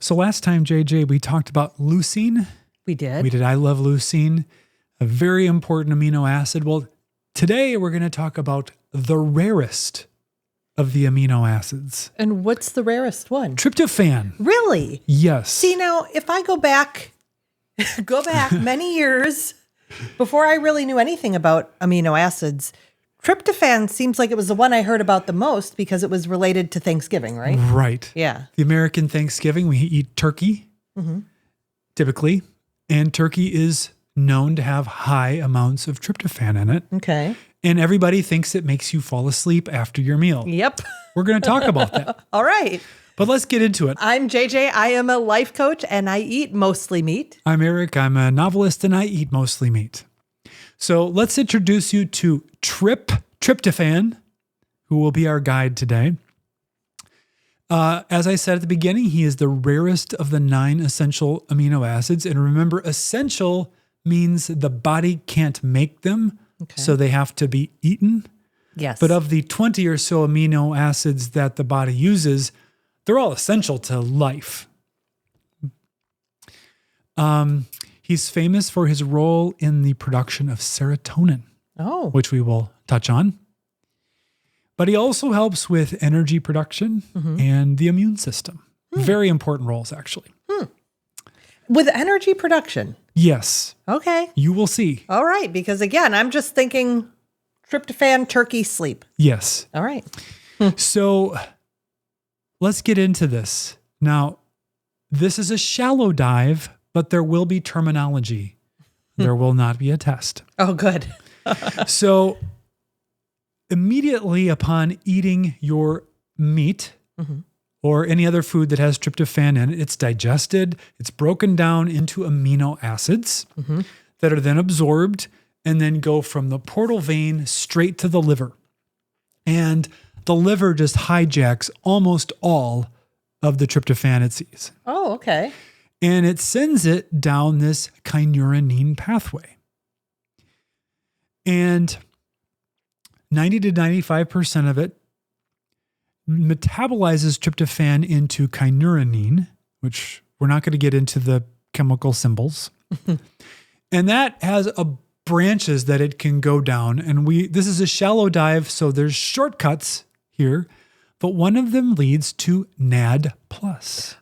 So last time, JJ, we talked about leucine. We did. I love leucine, a very important amino acid. Well, today we're going to talk about the rarest of the amino acids. And what's the rarest one? Tryptophan. Really? Yes. See, now, if I go back many years before I really knew anything about amino acids, tryptophan seems like it was the one I heard about the most because it was related to Thanksgiving, right? Right. Yeah. The American Thanksgiving, we eat turkey, typically, and turkey is known to have high amounts of tryptophan in it. Okay. And everybody thinks it makes you fall asleep after your meal. Yep. We're going to talk about that. All right. But let's get into it. I'm JJ. I am a life coach and I eat mostly meat. I'm Eric. I'm a novelist and I eat mostly meat. So let's introduce you to Tryptophan, who will be our guide today. As I said at the beginning, he is the rarest of the 9 essential amino acids. And remember, essential means the body can't make them, so they have to be eaten. Yes. But of the 20 or so amino acids that the body uses, they're all essential to life. He's famous for his role in the production of serotonin, which we will touch on. But he also helps with energy production and the immune system. Very important roles, actually. With energy production? Yes. Okay. You will see. All right. Because again, I'm just thinking tryptophan, turkey, sleep. Yes. All right. So let's get into this. Now, this is a shallow dive, but there will be terminology. There will not be a test. Oh, good. So immediately upon eating your meat or any other food that has tryptophan in it, it's digested, it's broken down into amino acids that are then absorbed and then go from the portal vein straight to the liver. And the liver just hijacks almost all of the tryptophan it sees. Oh, okay. And it sends it down this kynurenine pathway. And 90 to 95% of it metabolizes tryptophan into kynurenine, which we're not going to get into the chemical symbols. And that has branches that it can go down. And this is a shallow dive, so there's shortcuts here, but one of them leads to NAD+.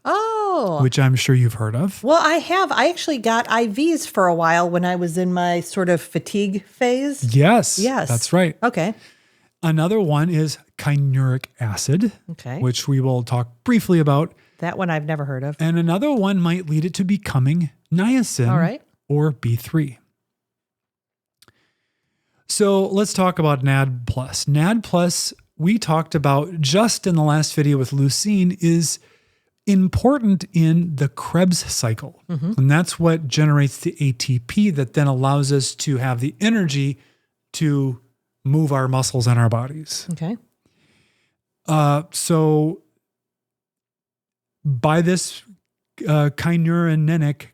Oh. Which I'm sure you've heard of. Well, I have. I actually got IVs for a while when I was in my sort of fatigue phase. Yes. Yes. That's right. Okay. Another one is kynuric acid, which we will talk briefly about. That one I've never heard of. And another one might lead it to becoming niacin or B3. So let's talk about NAD+. NAD+, we talked about just in the last video with leucine, is important in the Krebs cycle. And that's what generates the ATP that then allows us to have the energy to move our muscles and our bodies. Okay. So by this kynurenine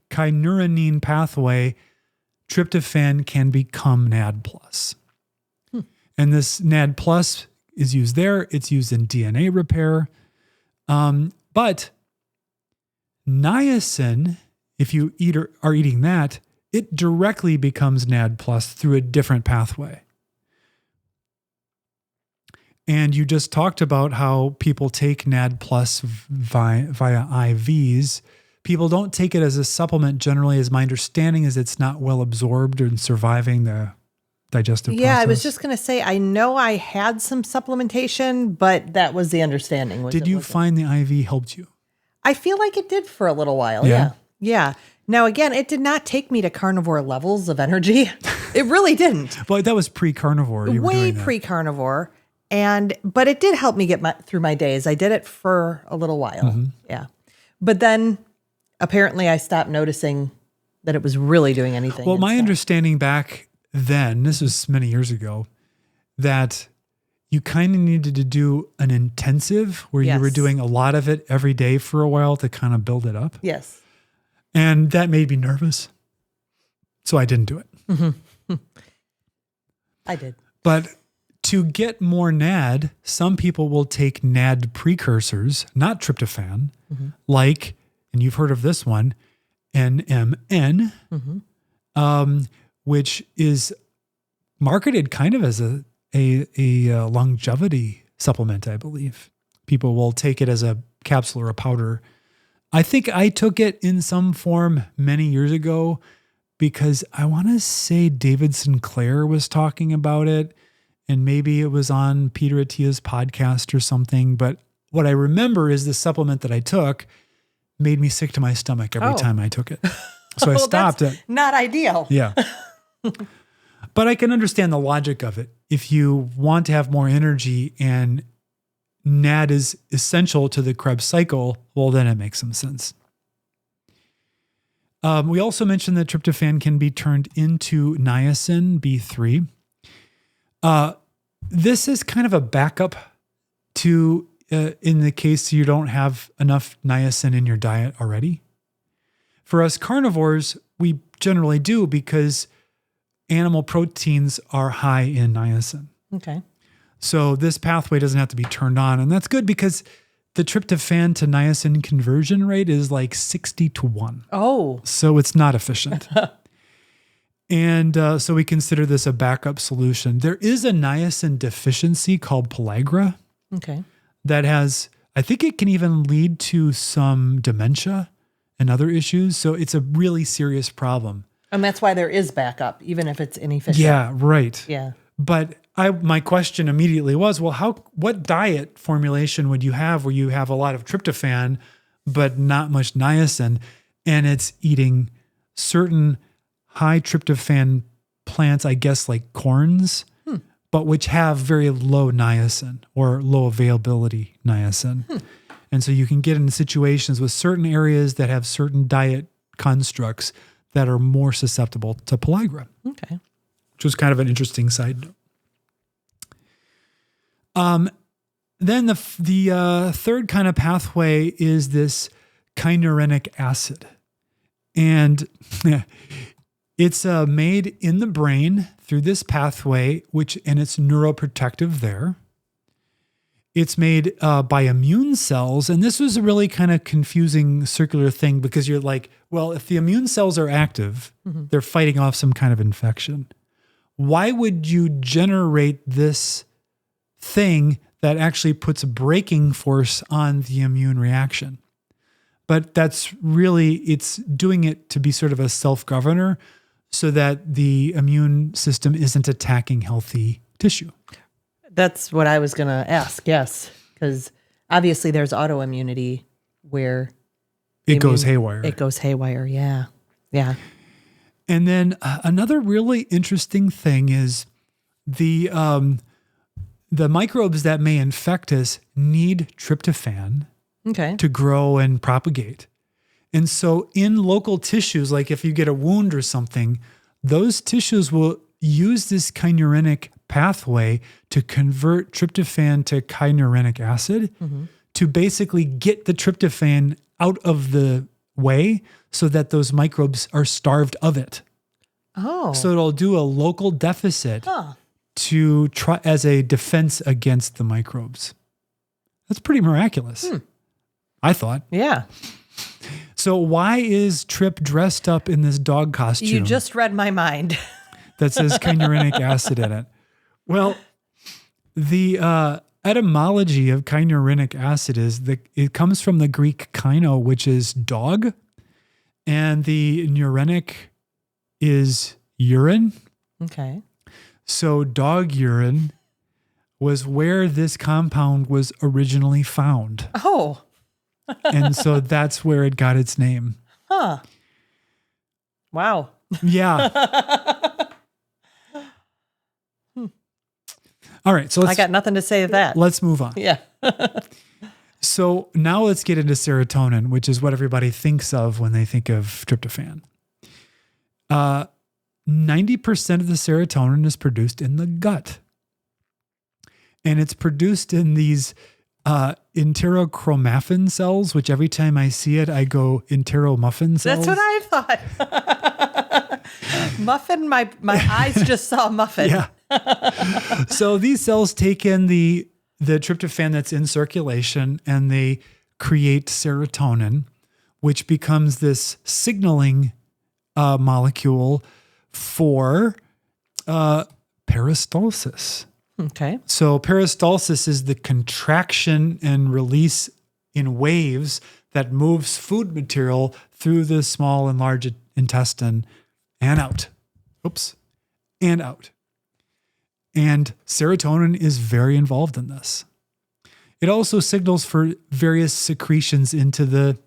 pathway, tryptophan can become NAD+. And this NAD+ is used there. It's used in DNA repair. But niacin, if you are eating that, it directly becomes NAD+ through a different pathway. And you just talked about how people take NAD+ via IVs. People don't take it as a supplement generally, as my understanding is it's not well absorbed and surviving the digestive process. Yeah, I was just going to say, I know I had some supplementation, but that was the understanding. Did you find the IV helped you? I feel like it did for a little while. Yeah. Now, again, it did not take me to carnivore levels of energy. It really didn't. But that was pre-carnivore. Way pre-carnivore. But it did help me get through my days. I did it for a little while. Yeah. But then apparently I stopped noticing that it was really doing anything. Well, my understanding back then, this was many years ago, that you kind of needed to do an intensive where you were doing a lot of it every day for a while to kind of build it up. Yes. And that made me nervous. So I didn't do it. I did. But to get more NAD, some people will take NAD precursors, not tryptophan, like and you've heard of this one, NMN, which is marketed kind of as a longevity supplement, I believe. People will take it as a capsule or a powder. I think I took it in some form many years ago because I want to say David Sinclair was talking about it, and maybe it was on Peter Attia's podcast or something. But what I remember is the supplement that I took made me sick to my stomach every time I took it. So I stopped it. Not ideal. Yeah. But I can understand the logic of it. If you want to have more energy and NAD is essential to the Krebs cycle, well, then it makes some sense. We also mentioned that tryptophan can be turned into niacin B3. This is kind of a backup to, in the case you don't have enough niacin in your diet already. For us carnivores, we generally do because animal proteins are high in niacin. Okay. So this pathway doesn't have to be turned on. And that's good because the tryptophan to niacin conversion rate is like 60-1. Oh. So it's not efficient. And so we consider this a backup solution. There is a niacin deficiency called pellagra. Okay. That has, I think it can even lead to some dementia and other issues. So it's a really serious problem. And that's why there is backup, even if it's inefficient. Yeah, right. Yeah. But my question immediately was, well, what diet formulation would you have where you have a lot of tryptophan, but not much niacin, and it's eating certain high tryptophan plants, I guess like corns, but which have very low niacin or low availability niacin. And so you can get into situations with certain areas that have certain diet constructs that are more susceptible to pellagra. Okay. Which was kind of an interesting side note. Then the third kind of pathway is this kynureninic acid. And it's made in the brain through this pathway, and it's neuroprotective there. It's made by immune cells. And this was a really kind of confusing circular thing because you're like, well, if the immune cells are active, they're fighting off some kind of infection. Why would you generate this thing that actually puts a braking force on the immune reaction? But that's really, it's doing it to be sort of a self-governor so that the immune system isn't attacking healthy tissue. That's what I was going to ask, yes. Because obviously there's autoimmunity where it goes haywire. It goes haywire, yeah. Yeah. And then another really interesting thing is the microbes that may infect us need tryptophan to grow and propagate. And so in local tissues, like if you get a wound or something, those tissues will use this kynurenic pathway to convert tryptophan to kynurenic acid to basically get the tryptophan out of the way so that those microbes are starved of it. Oh. So it'll do a local deficit to try as a defense against the microbes. That's pretty miraculous. I thought. Yeah. So why is Trip dressed up in this dog costume? You just read my mind. That says kynurenic acid in it. Well, the etymology of kynurenic acid is it comes from the Greek kyno, which is dog, and the neurenic is urine. Okay. So dog urine was where this compound was originally found. Oh. And so that's where it got its name. Huh. Wow. Yeah. All right. So I got nothing to say to that. Let's move on. Yeah. So now let's get into serotonin, which is what everybody thinks of when they think of tryptophan. 90% of the serotonin is produced in the gut. And it's produced in these enterochromaffin cells, which every time I see it, I go enteromuffin cells. That's what I thought. Muffin, my eyes just saw muffin. Yeah. So these cells take in the tryptophan that's in circulation and they create serotonin, which becomes this signaling molecule for peristalsis. Okay. So peristalsis is the contraction and release in waves that moves food material through the small and large intestine and out. And out. And serotonin is very involved in this. It also signals for various secretions into the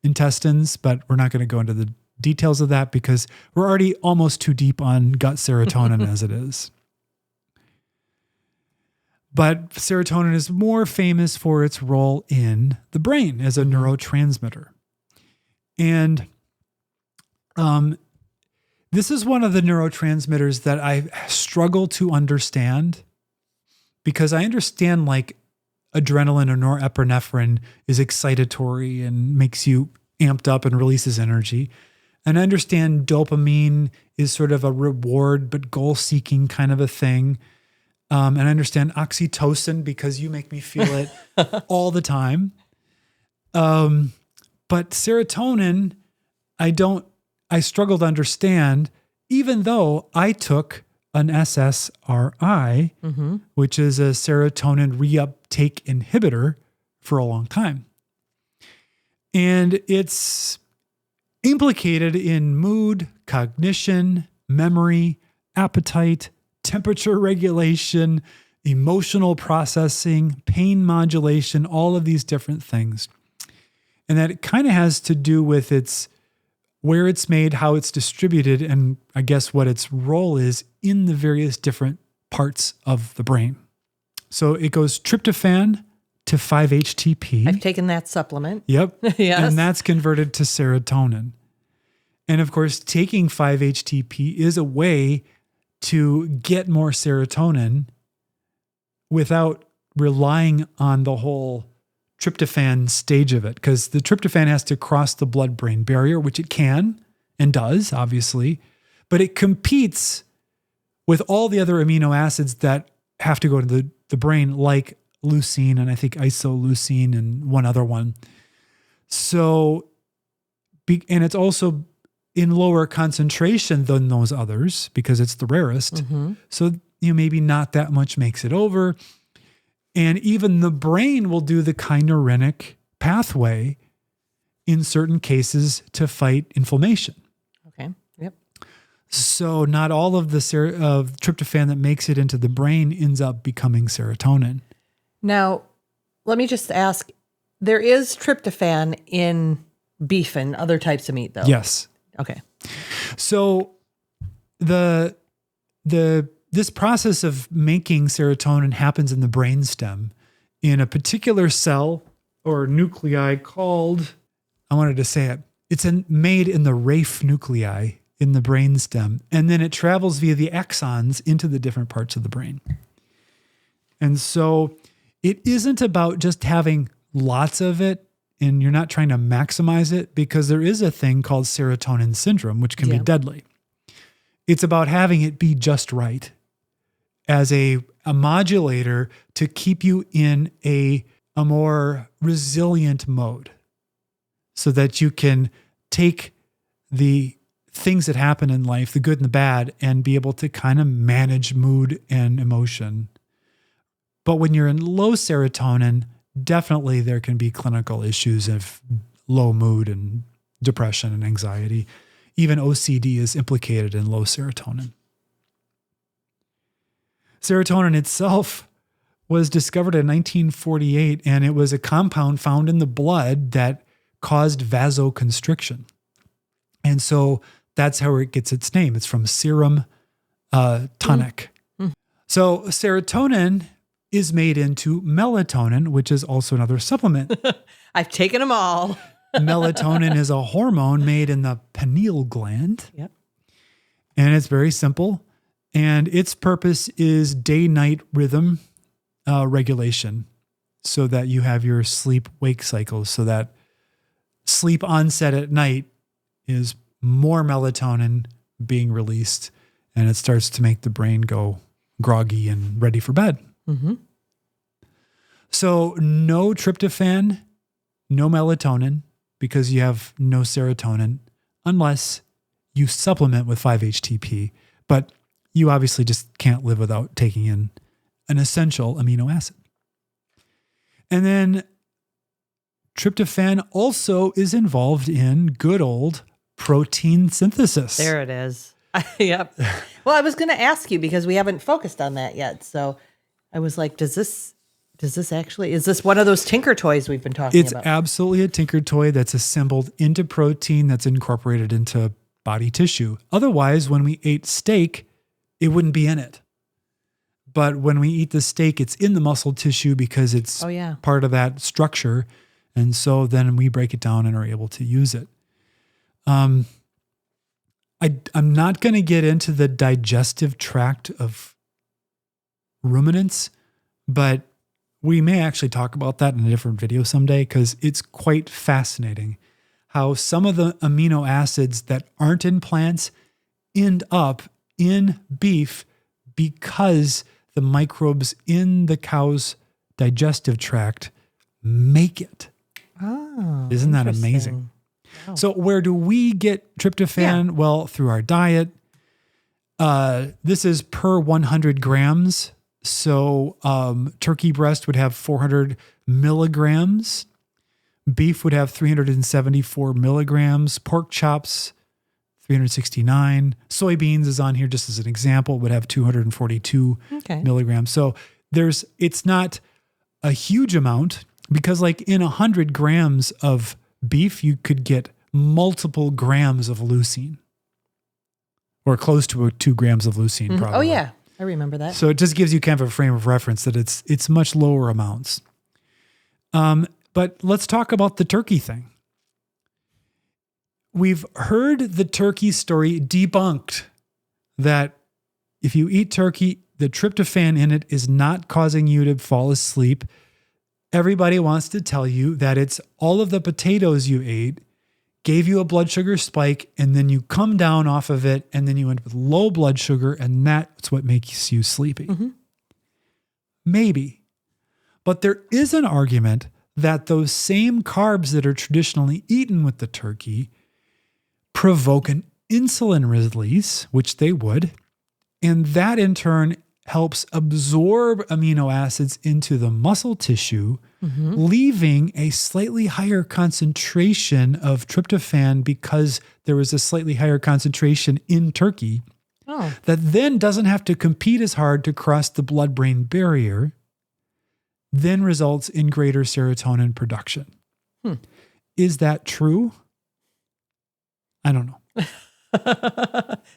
intestines, but we're not going to go into the details of that because we're already almost too deep on gut serotonin as it is. But serotonin is more famous for its role in the brain as a neurotransmitter. And this is one of the neurotransmitters that I struggle to understand because I understand like adrenaline or norepinephrine is excitatory and makes you amped up and releases energy. And I understand dopamine is sort of a reward but goal-seeking kind of a thing. And I understand oxytocin because you make me feel it all the time. But serotonin, I struggle to understand, even though I took an SSRI, which is a serotonin reuptake inhibitor, for a long time. And it's implicated in mood, cognition, memory, appetite, temperature regulation, emotional processing, pain modulation, all of these different things. And that it kind of has to do with where it's made, how it's distributed, and I guess what its role is in the various different parts of the brain. So it goes tryptophan to 5-HTP. I've taken that supplement. Yep. Yes. And that's converted to serotonin. And of course, taking 5-HTP is a way to get more serotonin without relying on the whole tryptophan stage of it, because the tryptophan has to cross the blood-brain barrier, which it can and does, obviously, but it competes with all the other amino acids that have to go to the brain, like leucine and I think isoleucine and one other one. So, and it's also in lower concentration than those others because it's the rarest. So, maybe not that much makes it over. And even the brain will do the kynureninic pathway in certain cases to fight inflammation. Okay. Yep. So not all of the tryptophan that makes it into the brain ends up becoming serotonin. Now, let me just ask, there is tryptophan in beef and other types of meat, though? Yes. Okay. So this process of making serotonin happens in the brainstem in a particular cell or nuclei called, I wanted to say it, it's made in the RAFE nuclei in the brainstem, and then it travels via the axons into the different parts of the brain. And so it isn't about just having lots of it and you're not trying to maximize it, because there is a thing called serotonin syndrome, which can be deadly. It's about having it be just right as a modulator to keep you in a more resilient mode so that you can take the things that happen in life, the good and the bad, and be able to kind of manage mood and emotion. But when you're in low serotonin, definitely there can be clinical issues of low mood and depression and anxiety. Even OCD is implicated in low serotonin. Serotonin itself was discovered in 1948, and it was a compound found in the blood that caused vasoconstriction. And so that's how it gets its name. It's from serum tonic. So serotonin is made into melatonin, which is also another supplement. I've taken them all. Melatonin is a hormone made in the pineal gland. Yep. And it's very simple. And its purpose is day-night rhythm regulation, so that you have your sleep-wake cycles, so that sleep onset at night is more melatonin being released, and it starts to make the brain go groggy and ready for bed. So no tryptophan, no melatonin, because you have no serotonin unless you supplement with 5-HTP. But you obviously just can't live without taking in an essential amino acid. And then tryptophan also is involved in good old protein synthesis. There it is. Yep. Well, I was going to ask you because we haven't focused on that yet. So I was like, is this one of those tinker toys we've been talking about? It's absolutely a tinker toy that's assembled into protein that's incorporated into body tissue. Otherwise, when we ate steak, it wouldn't be in it. But when we eat the steak, it's in the muscle tissue because it's part of that structure. And so then we break it down and are able to use it. I'm not going to get into the digestive tract of ruminants, but we may actually talk about that in a different video someday because it's quite fascinating how some of the amino acids that aren't in plants end up in beef because the microbes in the cow's digestive tract make it. Oh, isn't that amazing? Wow. So where do we get tryptophan? Yeah. Well, through our diet. This is per 100 grams. So turkey breast would have 400 milligrams. Beef would have 374 milligrams. Pork chops, 369. Soybeans is on here just as an example, would have 242 milligrams. So it's not a huge amount because like in 100 grams of beef, you could get multiple grams of leucine or close to 2 grams of leucine. Probably. Oh yeah. I remember that. So it just gives you kind of a frame of reference that it's much lower amounts. But let's talk about the turkey thing. We've heard the turkey story debunked that if you eat turkey, the tryptophan in it is not causing you to fall asleep. Everybody wants to tell you that it's all of the potatoes you ate gave you a blood sugar spike, and then you come down off of it, and then you end up with low blood sugar, and that's what makes you sleepy. Mm-hmm. Maybe. But there is an argument that those same carbs that are traditionally eaten with the turkey provoke an insulin release, which they would, and that in turn helps absorb amino acids into the muscle tissue, leaving a slightly higher concentration of tryptophan because there was a slightly higher concentration in turkey that then doesn't have to compete as hard to cross the blood-brain barrier, then results in greater serotonin production. Is that true? I don't know.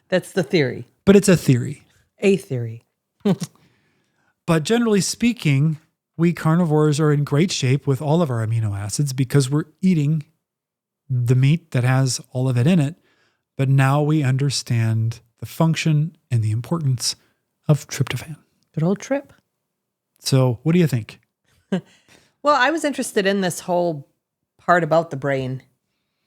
That's the theory. But it's a theory. A theory. But generally speaking, we carnivores are in great shape with all of our amino acids because we're eating the meat that has all of it in it. But now we understand the function and the importance of tryptophan. Good old trip. So what do you think? Well, I was interested in this whole part about the brain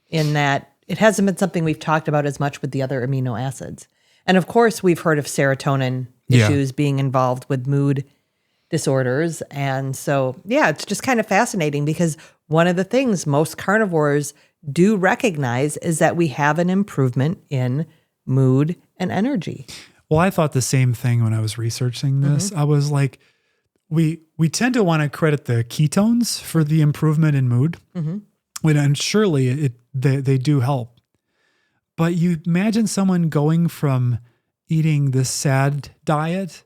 in that it hasn't been something we've talked about as much with the other amino acids. And of course, we've heard of serotonin issues being involved with mood disorders. And so, it's just kind of fascinating because one of the things most carnivores do recognize is that we have an improvement in mood and energy. Well, I thought the same thing when I was researching this. I was like, we tend to want to credit the ketones for the improvement in mood. And surely they do help. But you imagine someone going from eating this sad diet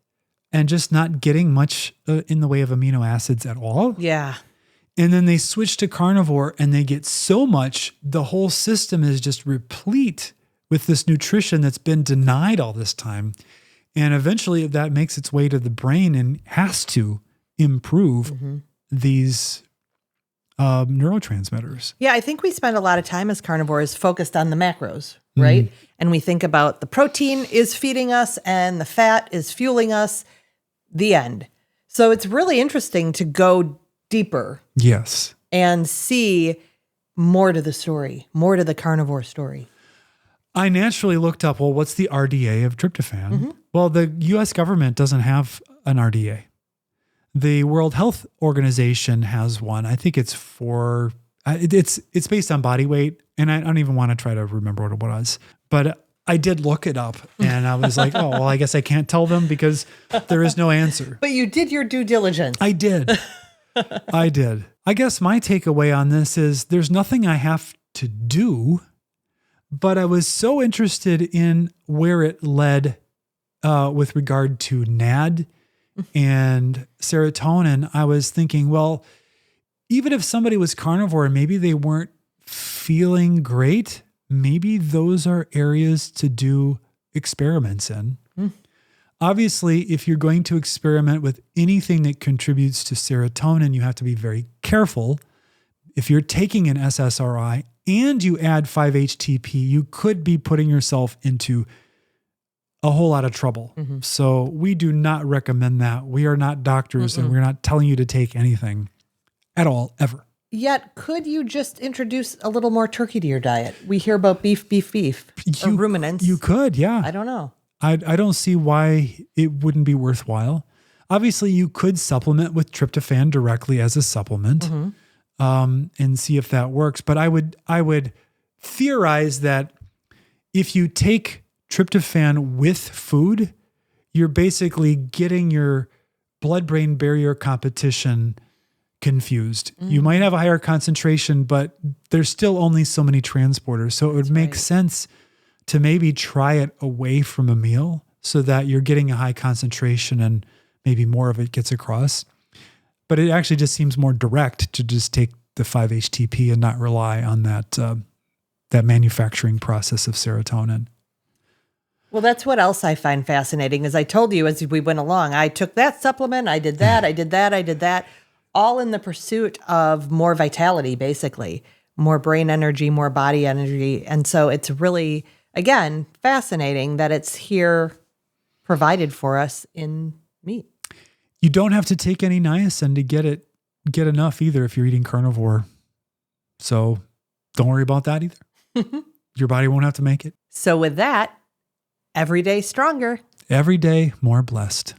and just not getting much in the way of amino acids at all. Yeah. And then they switch to carnivore and they get so much, the whole system is just replete with this nutrition that's been denied all this time. And eventually that makes its way to the brain and has to improve these neurotransmitters. Yeah, I think we spend a lot of time as carnivores focused on the macros, right? And we think about the protein is feeding us and the fat is fueling us, the end. So it's really interesting to go deeper. Yes. And see more to the story, more to the carnivore story. I naturally looked up, well, what's the RDA of tryptophan? Well, the U.S. government doesn't have an RDA. The World Health Organization has one. I think it's 4 It's based on body weight, and I don't even want to try to remember what it was. But I did look it up, and I was like, oh, well, I guess I can't tell them because there is no answer. But you did your due diligence. I did. I did. I guess my takeaway on this is there's nothing I have to do, but I was so interested in where it led with regard to NAD and serotonin. I was thinking, well, even if somebody was carnivore and maybe they weren't feeling great, maybe those are areas to do experiments in. Obviously, if you're going to experiment with anything that contributes to serotonin, you have to be very careful. If you're taking an SSRI and you add 5-HTP, you could be putting yourself into a whole lot of trouble. So we do not recommend that. We are not doctors and we're not telling you to take anything at all, ever. Yet, could you just introduce a little more turkey to your diet? We hear about beef, or ruminants. You could, yeah. I don't know. I don't see why it wouldn't be worthwhile. Obviously, you could supplement with tryptophan directly as a supplement and see if that works. But I would theorize that if you take tryptophan with food, you're basically getting your blood-brain barrier competition confused. You might have a higher concentration, but there's still only so many transporters. So it would make sense to maybe try it away from a meal so that you're getting a high concentration and maybe more of it gets across. But it actually just seems more direct to just take the 5-HTP and not rely on that manufacturing process of serotonin. Well, that's what else I find fascinating. As I told you as we went along, I took that supplement, I did that, I did that, all in the pursuit of more vitality, basically, more brain energy, more body energy. And so it's really, again, fascinating that it's here provided for us in meat. You don't have to take any niacin to get enough either if you're eating carnivore. So don't worry about that either. Your body won't have to make it. So with that, every day stronger. Every day more blessed.